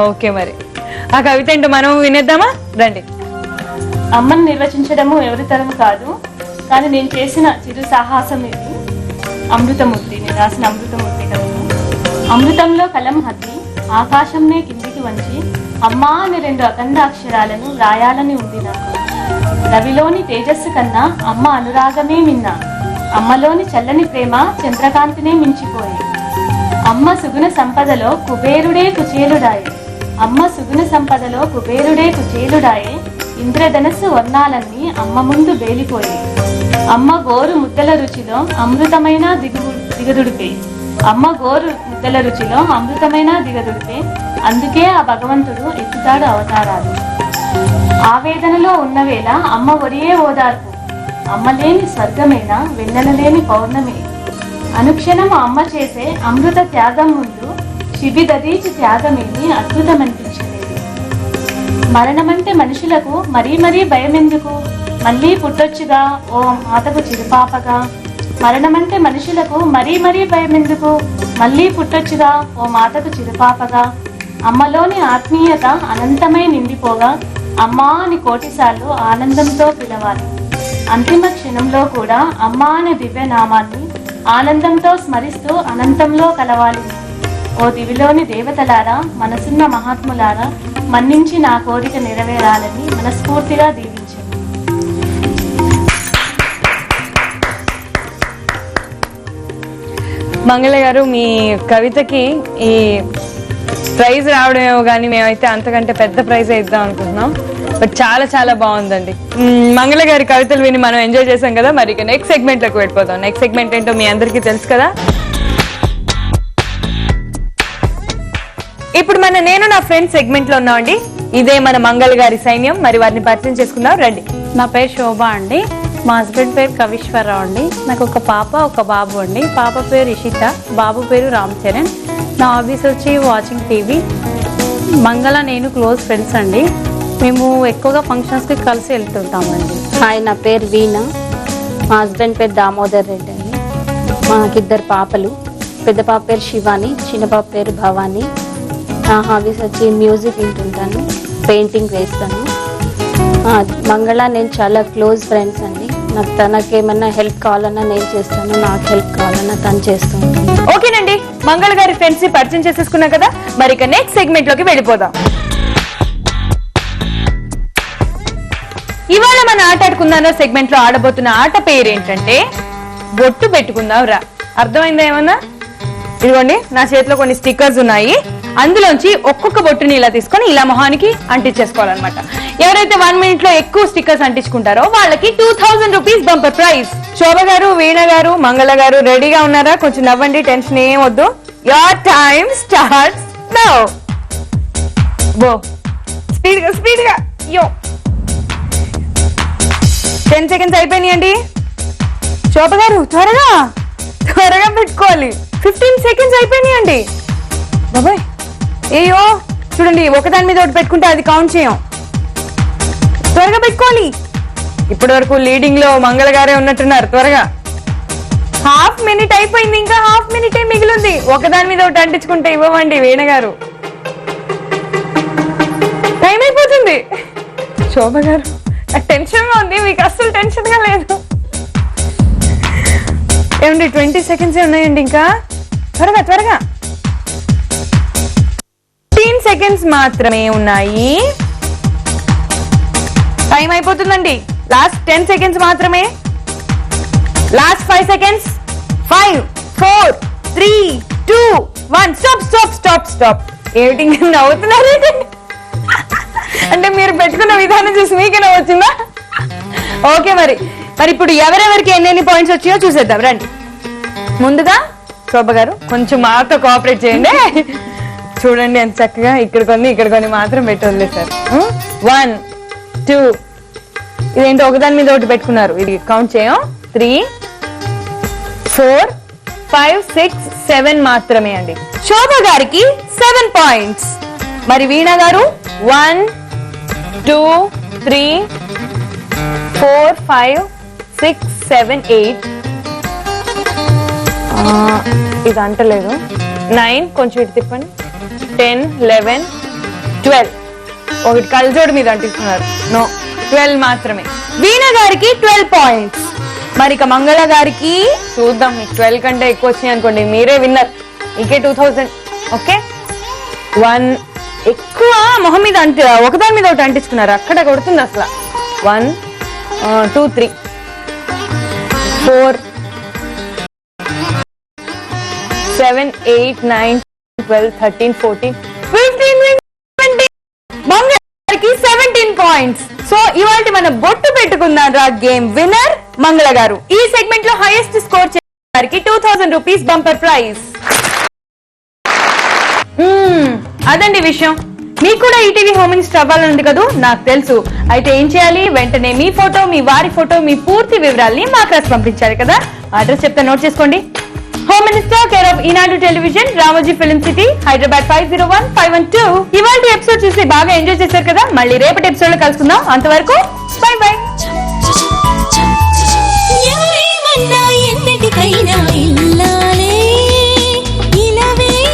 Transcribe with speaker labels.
Speaker 1: Okay, మరి ఆ కవిత ఏంటో మనం వినేద్దామా? రండి.
Speaker 2: అమ్మను నిర్వచించడము ఎవరి తరం కాదు, కానీ నేను చేసిన చిరు సాహసం ఇది. అమృతమూర్తి, నేను రాసిన అమృతమూర్తి కవిత. అమృతంలో కలం హద్ది, ఆకాశంనే కిందికి వంచి అమ్మా అని 2 అఖండ అక్షరాలను రాయాలని ఉంది నాకు. రవిలోని తేజస్సు కన్నా అమ్మ అనురాగమే మిన్నా, అమ్మలోని చల్లని ప్రేమ చంద్రకాంతినే మించిపోయి. అమ్మ సుగుణ సంపదలో కుబేరుడే కుచేలుడాయే, అమ్మ సుగుణ సంపదలో కుబేరుడే కుచేలుడాయే, ఇంద్రధనస్సు వర్ణాలన్నీ అమ్మ ముందు బేలిపోయి. అమ్మ గోరు ముద్దల రుచిలో అమృతమైన దిగదుడిపే, అమ్మ గోరు ముద్దల రుచిలో అమృతమైన దిగదుడిపే, అందుకే ఆ భగవంతుడు ఎత్తుతాడు అవతారాలు. ఆవేదనలో ఉన్నవేళ అమ్మ ఒరియే ఓదార్పు, అమ్మ లేని స్వర్గమేనా వెన్నెల లేని పౌర్ణమి. అనుక్షణం అమ్మ చేసే అమృత త్యాగం ముందు శిబిదీచి త్యాగమేమి అద్భుతమనిపించలేదు. మరణమంటే మనుషులకు మరీ మరీ భయమెందుకు, మళ్ళీ పుట్టొచ్చుగా ఓ మాతకు చిరుపాపగా. మరణమంటే మనుషులకు మరీ మరీ భయమెందుకు, మళ్ళీ పుట్టొచ్చుగా ఓ మాతకు చిరుపాపగా. అమ్మలోని ఆత్మీయత అనంతమై నిండిపోగా అమ్మా అని కోటిసార్లు ఆనందంతో పిలవాలి. అంతిమ క్షణంలో కూడా అమ్మా అనే దివ్యనామాన్ని ఆనందంతో స్మరిస్తూ అనంతంలో కలవాలి. ఓ దివిలోని దేవతలారా, మనసున్న మహాత్ములారా, మన్నించి నా కోరిక నెరవేరాలని మనస్ఫూర్తిగా దీవించండి.
Speaker 1: మంగళ గారు, మీ కవితకి ఈ ప్రైజ్ రావడమేమో కానీ మేమైతే అంతకంటే పెద్ద ప్రైజ్ ఇద్దాం అనుకుంటున్నాం. బట్ చాలా చాలా బాగుందండి. మంగళ గారి కవితలు విని మనం ఎంజాయ్ చేసాం కదా, మరి ఇక నెక్స్ట్ సెగ్మెంట్ లోకి వెళ్ళిపోతాం. నెక్స్ట్ సెగ్మెంట్ ఏంటో మీ అందరికీ తెలుసు కదా. ఇప్పుడు నేను నా ఫ్రెండ్ సెగ్మెంట్ లో ఉన్నామండి. ఇదే మన మంగళ గారి సైన్యం. మరి వారిని పరిచయం చేసుకుందాం, రండి.
Speaker 3: నా పేరు శోభ అండి, మా హస్బెండ్ పేరు కవీశ్వరరావు అండి. నాకు ఒక పాప ఒక బాబు అండి. పాప పేరు ఇషిత, బాబు పేరు రామ్ చరణ్. నా హాబీస్ వచ్చి వాచింగ్ టీవీ. మంగళ నేను క్లోజ్ ఫ్రెండ్స్ అండి. మేము ఎక్కువగా ఫంక్షన్స్కి కలిసి వెళ్తుంటామండి.
Speaker 4: హాయ్, నా పేరు వీణా, మా హస్బెండ్ పేరు దామోదర్ రెడ్డి అండి. మాకు 2 పాపలు. పెద్ద పాప పేరు శివాని, చిన్న పాప పేరు భవాని. నా హాబీస్ వచ్చి మ్యూజిక్ వింటుంటాను, పెయింటింగ్ వేస్తాను. మంగళ నేను చాలా క్లోజ్ ఫ్రెండ్స్ అండి. నాకు తనకి ఏమన్నా హెల్ప్ కావాలన్నా నేను చేస్తాను, నాకు హెల్ప్ కావాలన్నా తను చేస్తూ ఉంటాను.
Speaker 1: ఓకేనండి, మంగళ గారి ఫ్రెండ్స్ ని పరిచయం చేసేసుకున్నాం కదా, మరి ఇక నెక్స్ట్ సెగ్మెంట్ లోకి వెళ్ళిపోదాం. ఇవాళ మన ఆట ఆడుకుందానో సెగ్మెంట్ లో ఆడబోతున్న ఆట పేరు ఏంటంటే బొట్టు పెట్టుకుందాం రా. అర్థమైందా ఏమన్నా? ఇదిగోండి, నా చేతిలో కొన్ని స్టిక్కర్స్ ఉన్నాయి. అందులోంచి ఒక్కొక్క బొట్టుని ఇలా తీసుకొని ఇలా మొహానికి అంటించేసుకోవాలన్నమాట. ఎవరైతే 1 మినిట్ లో ఎక్కువ స్టిక్కర్స్ అంటించుకుంటారో వాళ్ళకి 2000 రూపీస్ బంపర్ ప్రైజ్. శోభ గారు, వీణ గారు, మంగళ గారు రెడీగా ఉన్నారా? కొంచెం నవ్వండి, టెన్షన్ ఏం వద్దు. Your time starts now. బో స్పీడ్ గా యో. 10 సెకండ్స్ అయిపోయినాయండి. శోభ గారు త్వరగా పెట్టుకోవాలి. 15 సెకండ్స్ అయిపోయినాయండి. బాబాయ్ ఏయో చూడండి, ఒకదాని మీద ఒకటి పెట్టుకుంటే అది కౌంట్ చేయం. త్వరగా పెట్టుకోవాలి. ఇప్పటి వరకు లీడింగ్ లో మంగళ గారే ఉన్నట్టున్నారు. త్వరగా, హాఫ్ మినిట్ అయిపోయింది, ఇంకా హాఫ్ మినిటే మిగిలింది. ఒకదాని మీద ఒకటి అంటించుకుంటే ఇవ్వమండి వీణ గారు, టైం అయిపోతుంది. శోభ గారు నాకు టెన్షన్ గా ఉంది, మీకు అస్సలు టెన్షన్ గా లేదు. ఏమండి 20 సెకండ్స్ ఉన్నాయండి, ఇంకా త్వరగా 15 సెకండ్స్ మాత్రమే ఉన్నాయి. టైం అయిపోతుందండి. లాస్ట్ 10 సెకండ్స్ మాత్రమే. Last 5 seconds. 5 4 3 2 1 స్టాప్. ఏమిటి నవ్వుతున్నారు? అంటే మీరు పెట్టుకున్న విధానం చూసి మీకేనా వచ్చిందా? ఓకే, మరి ఇప్పుడు ఎవరెవరికి ఎన్ని పాయింట్స్ వచ్చాయో చూసేద్దాం రండి. ముందుగా శోభ గారు కొంచెం మాతో కోఆపరేట్ చేయండి. చూడండి ఎంత చక్కగా ఇక్కడ కొన్ని మాత్రం పెట్టి వదిలేశారు. 1 2 ఇదేంటో ఒకదాని మీద ఒకటి పెట్టుకున్నారు, ఇది కౌంట్ చేయం. 3 4 5 6 7 మాత్రమే అండి. శోభ గారికి 7 పాయింట్స్. మరి వీణ గారు 1 2 3 4 5 6 7 8 ఇది అంటలేదు. 9 కొంచెం ఇటు తిప్పండి. 10, 11, 12. ఒకటి కళ్ళజోడు మీద అంటిస్తున్నారు. నో, 12 మాత్రమే. వీణ గారికి 12 పాయింట్స్. మరి ఇక మంగళ గారికి చూద్దాం. మీకు 12 కంటే ఎక్కువ వచ్చినాయి అనుకోండి, మీరే విన్నర్. ఇంకే 2000. ఓకే, 1 ఎక్కువ మొహం మీద ఒకదాని మీద ఒకటి అంటించుకున్నారు. అక్కడ కొడుతుంది అసలు. 1, 2, 3, 4, 7, 8, 9, 12, 13, 14, 15, 20. మంగళకి 17 పాయింట్స్. సో ఇవాళ మన బొట్టు పెట్టుకుందాం రా గేమ్ విన్నర్ మంగళ గారు. ఈ సెగ్మెంట్ లో హైయెస్ట్ స్కోర్ చేసిన వారికి 2000 రూపీస్ బంపర్ ప్రైజ్. అదండి విషయం. మీకు కూడా ఈటీవీ హోమ్ మినిస్టర్ అవ్వాలనుంది కదా, నాకు తెలుసు. అయితే ఏం చేయాలి? వెంటనే మీ ఫోటో, మీ వారి ఫోటో, మీ పూర్తి వివరాల్ని మాకు రాసి పంపించాలి కదా. అడ్రస్ చెప్తే నోట్ చేసుకోండి. Home minister, care of Eenadu television, Ramoji film city, Hyderabad 501512. ఇవాళ ఎపిసోడ్ చూసి బాగా ఎంజాయ్ చేశారు కదా. మళ్ళీ రేపటి ఎపిసోడ్ లో కలుసుకుందాం. అంతవరకు